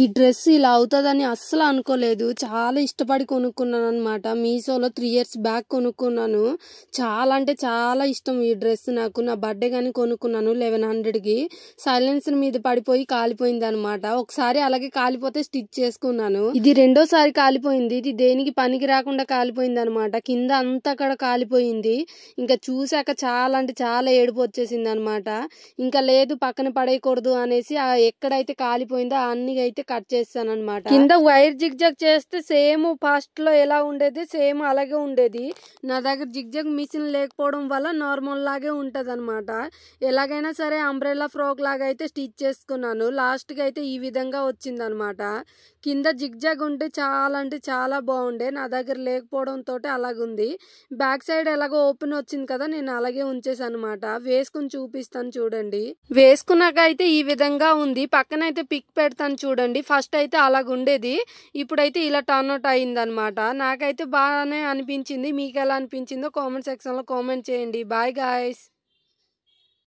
ఈ డ్రెస్ ఇలా అవుతుందని అస్సలు అనుకోలేదు. చాలా ఇష్టపడి కొనుక్కున్నాను అనమాట. మీషోలో 3 years బ్యాక్ కొనుక్కున్నాను. చాలా అంటే చాలా ఇష్టం ఈ డ్రెస్ నాకు. నా బర్త్డే కానీ కొనుక్కున్నాను 1100కి. సైలెన్సర్ మీద పడిపోయి కాలిపోయింది అనమాట. ఒకసారి అలాగే కాలిపోతే స్టిచ్ చేసుకున్నాను. ఇది రెండోసారి కాలిపోయింది. ఇది దేనికి పనికి రాకుండా కాలిపోయింది అనమాట. కింద అంతా అక్కడ కాలిపోయింది. ఇంకా చూసాక చాలా అంటే చాలా ఏడుపు వచ్చేసింది అనమాట. ఇంకా లేదు పక్కన పడేయకూడదు అనేసి ఎక్కడైతే కాలిపోయిందో అన్ని అయితే కట్ చేస్తాను అనమాట. కింద వైర్ జిగ్జాగ్ చేస్తే సేమ్ ఫాస్ట్ లో ఎలా ఉండేది సేమ్ అలాగే ఉండేది. నా దగ్గర జిగ్జాగ్ మిషన్ లేకపోవడం వల్ల నార్మల్ లాగే ఉంటది అనమాట. ఎలాగైనా సరే అంబ్రెల్లా ఫ్రాక్ లాగా అయితే స్టిచ్ చేసుకున్నాను. లాస్ట్ కి అయితే ఈ విధంగా వచ్చింది అనమాట. కింద జిగ్జాగ్ ఉంటే చాలా అంటే చాలా బాగుండే. నా దగ్గర లేకపోవడం తోటి అలాగుంది. బ్యాక్ సైడ్ ఎలాగో ఓపెన్ వచ్చింది కదా, నేను అలాగే ఉంచేసాను అనమాట. వేసుకుని చూపిస్తాను చూడండి. వేసుకున్నాక అయితే ఈ విధంగా ఉంది. పక్కన అయితే పిక్ పెడతాను చూడండి. ఫస్ట్ అయితే అలాగుండేది, ఇప్పుడైతే ఇలా టర్న్ అవుట్ అయింది అనమాట. నాకైతే బాగానే అనిపించింది. మీకు ఎలా అనిపించిందో కామెంట్ సెక్షన్ లో కామెంట్ చేయండి. Bye guys.